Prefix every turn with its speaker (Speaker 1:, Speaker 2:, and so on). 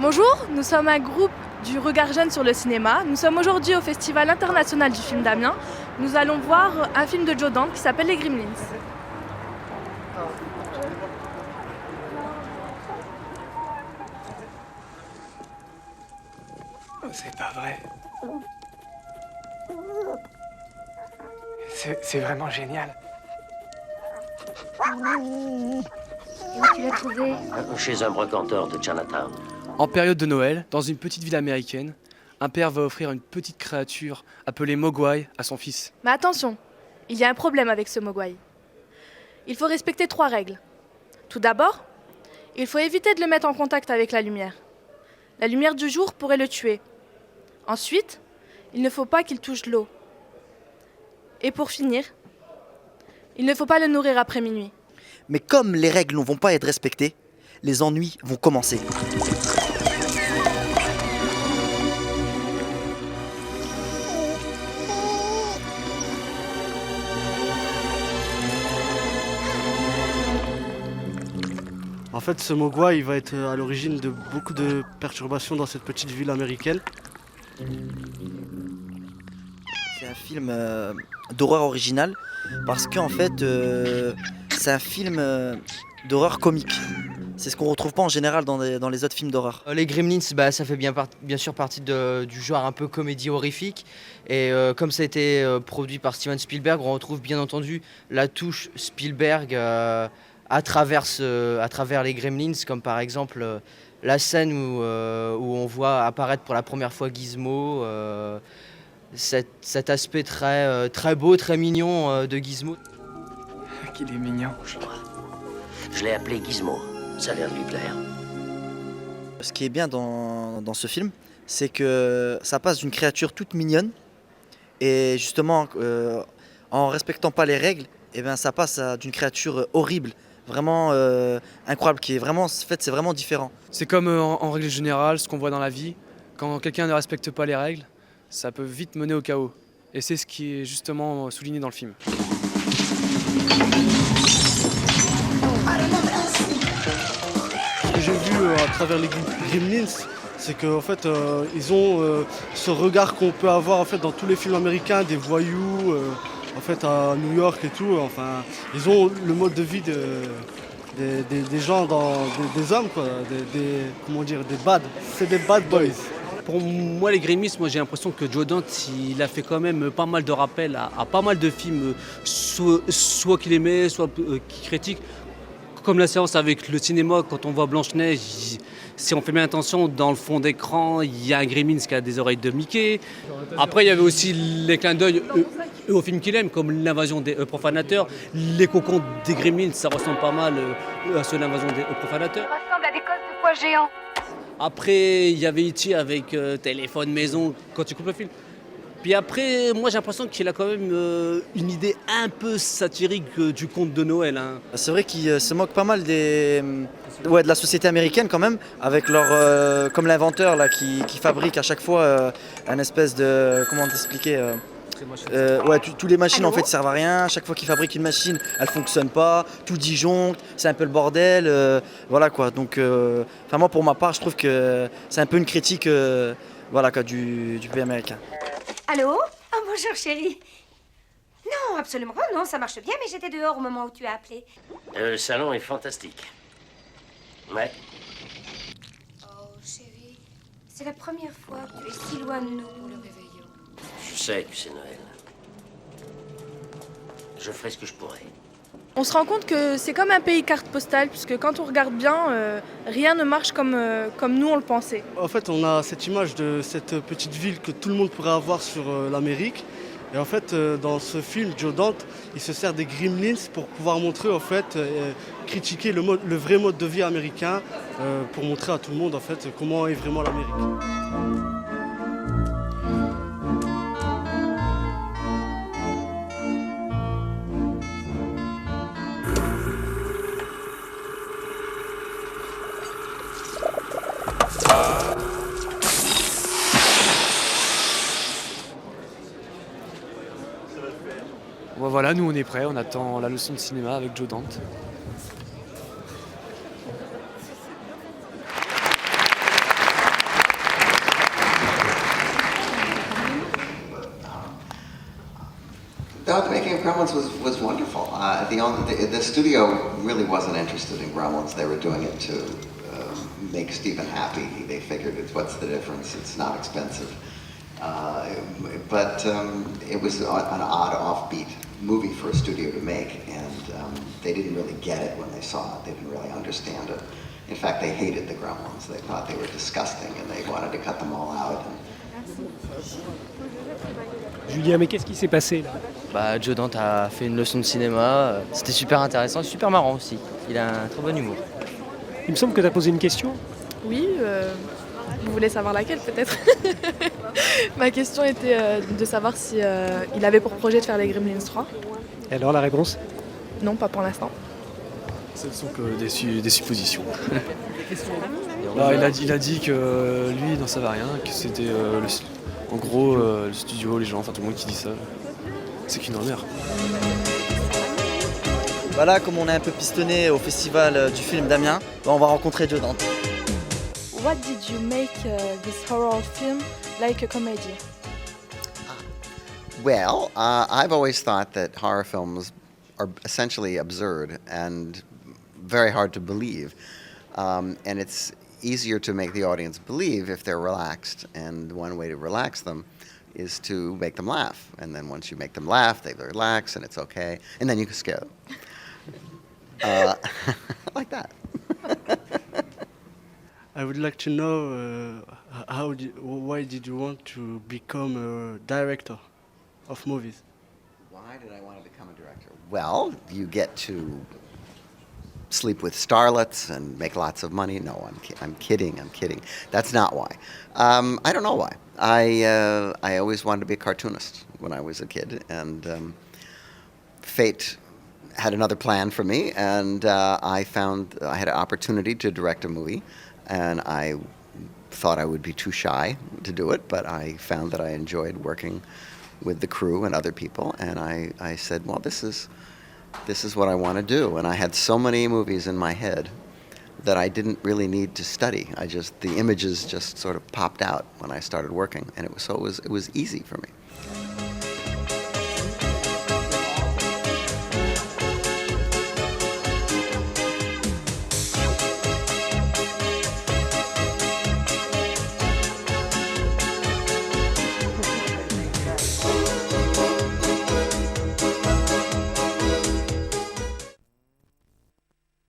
Speaker 1: Bonjour, nous sommes un groupe du Regard Jeune sur le cinéma. Nous sommes aujourd'hui au Festival international du film d'Amiens. Nous allons voir un film de Joe Dante qui s'appelle Les Gremlins.
Speaker 2: C'est pas vrai. C'est vraiment génial.
Speaker 3: Où tu l'as trouvé?
Speaker 4: Chez un brocanteur de Chinatown.
Speaker 5: En période de Noël, dans une petite ville américaine, un père va offrir une petite créature appelée Mogwai à son fils.
Speaker 1: Mais attention, il y a un problème avec ce Mogwai. Il faut respecter 3 règles. Tout d'abord, il faut éviter de le mettre en contact avec la lumière. La lumière du jour pourrait le tuer. Ensuite, il ne faut pas qu'il touche l'eau. Et pour finir, il ne faut pas le nourrir après minuit.
Speaker 6: Mais comme les règles ne vont pas être respectées, les ennuis vont commencer.
Speaker 7: En fait, ce Mogwai, il va être à l'origine de beaucoup de perturbations dans cette petite ville américaine.
Speaker 6: C'est un film d'horreur original parce qu'en fait, c'est un film d'horreur comique. C'est ce qu'on retrouve pas en général dans les autres films d'horreur.
Speaker 8: Les Gremlins, ça fait bien sûr partie du genre un peu comédie horrifique. Et comme ça a été produit par Steven Spielberg, on retrouve bien entendu la touche Spielberg à travers les Gremlins, comme par exemple la scène où on voit apparaître pour la première fois Gizmo, cet aspect très beau, très mignon de Gizmo.
Speaker 2: Qu'il est mignon.
Speaker 4: Je l'ai appelé Gizmo. Ça a l'air de lui plaire.
Speaker 6: Ce qui est bien dans ce film, c'est que ça passe d'une créature toute mignonne et justement en respectant pas les règles, eh ben, ça passe d'une créature horrible, vraiment incroyable, qui est vraiment, en fait, c'est vraiment différent.
Speaker 5: C'est comme en règle générale, ce qu'on voit dans la vie. Quand quelqu'un ne respecte pas les règles, ça peut vite mener au chaos. Et c'est ce qui est justement souligné dans le film.
Speaker 7: Ce que j'ai vu à travers les Gremlins, c'est qu'en fait, ils ont ce regard qu'on peut avoir en fait, dans tous les films américains, des voyous, en fait, à New York et tout. Enfin, ils ont le mode de vie des gens, des hommes, quoi, comment dire, des bad. C'est des bad boys.
Speaker 9: Pour moi, les Gremlins, j'ai l'impression que Joe Dante, il a fait quand même pas mal de rappels à pas mal de films, soit qu'il aimait, soit qu'il critique. Comme la séance avec le cinéma, quand on voit Blanche-Neige, si on fait bien attention, dans le fond d'écran, il y a un Gremlins qui a des oreilles de Mickey. Après, il y avait aussi les clins d'œil aux films qu'il aime, comme l'invasion des profanateurs. Les cocons des Gremlins, ça ressemble pas mal à ceux de l'invasion des profanateurs.
Speaker 3: Ça ressemble à des cosses de poids géants.
Speaker 9: Après, il y avait E.T. avec téléphone maison, quand tu coupes le film. Puis après, moi j'ai l'impression qu'il a quand même une idée un peu satirique du conte de Noël. Hein.
Speaker 6: C'est vrai qu'ils se moquent pas mal de la société américaine quand même, avec leur, comme l'inventeur là, qui fabrique à chaque fois un espèce de, comment t'expliquer tous les machines en fait servent à rien. Chaque fois qu'ils fabriquent une machine, elle fonctionne pas, tout disjoncte, c'est un peu le bordel, voilà quoi. Donc, moi pour ma part, je trouve que c'est un peu une critique, voilà quoi, du pays américain.
Speaker 3: Allô? Oh, bonjour, chérie. Non, absolument pas, non, ça marche bien, mais j'étais dehors au moment où tu as appelé.
Speaker 4: Le salon est fantastique. Ouais.
Speaker 3: Oh, chérie, c'est la première fois que tu es si loin de nous pour le réveillon.
Speaker 4: Je sais que c'est Noël. Je ferai ce que je pourrai.
Speaker 1: On se rend compte que c'est comme un pays carte postale, puisque quand on regarde bien, rien ne marche comme nous on le pensait.
Speaker 7: En fait, on a cette image de cette petite ville que tout le monde pourrait avoir sur l'Amérique. Et en fait, dans ce film, Joe Dante, il se sert des Gremlins pour pouvoir montrer, en fait, critiquer le vrai mode de vie américain, pour montrer à tout le monde, en fait, comment est vraiment l'Amérique.
Speaker 5: Voilà, nous on est prêts, on attend la leçon de cinéma avec Joe Dante.
Speaker 10: the making of Gremlins was wonderful. The studio really wasn't interested in Gremlins. They were doing it to make Stephen happy. They figured, what's the difference? It's not expensive. But it was an odd, offbeat movie for a studio to make, and they didn't really get it when they saw it. They didn't really understand it. In fact, they hated the Gremlins. They thought they were disgusting, and they wanted to cut them all out.
Speaker 11: Julien, mais qu'est-ce qui s'est passé là?
Speaker 8: Bah, Joe Dante a fait une leçon de cinéma. C'était super intéressant et super marrant aussi. Il a un très bon humour.
Speaker 11: Il me semble que tu as posé une question.
Speaker 1: Oui, vous voulez savoir laquelle peut-être? Ma question était de savoir si il avait pour projet de faire les Gremlins 3.
Speaker 11: Et alors la réponse?
Speaker 1: Non, pas pour l'instant.
Speaker 5: Ce ne sont que des suppositions. Alors, il a dit que lui, il n'en savait rien, que c'était en gros le studio, les gens, enfin tout le monde qui dit ça. C'est qu'une rumeur.
Speaker 6: Voilà, comme on est un peu pistonné au festival du film d'Amiens, on va rencontrer Joe Dante.
Speaker 1: What did you make this horror film like a comedy?
Speaker 10: Well, I've always thought that horror films are essentially absurd and very hard to believe. And it's easier to make the audience believe if they're relaxed. And one way to relax them is to make them laugh. And then once you make them laugh, they relax and it's okay. And then you can scare them. Like that.
Speaker 7: I would like to know why did you want to become a director of movies?
Speaker 10: Why did I want to become a director? Well, you get to sleep with starlets and make lots of money. No, I'm kidding. That's not why. I don't know why. I always wanted to be a cartoonist when I was a kid, and fate had another plan for me, and I had an opportunity to direct a movie, and I thought I would be too shy to do it, but I found that I enjoyed working with the crew and other people, and I said, well, this is what I want to do. And I had so many movies in my head that I didn't really need to study. The images just sort of popped out when I started working, and it was easy for me.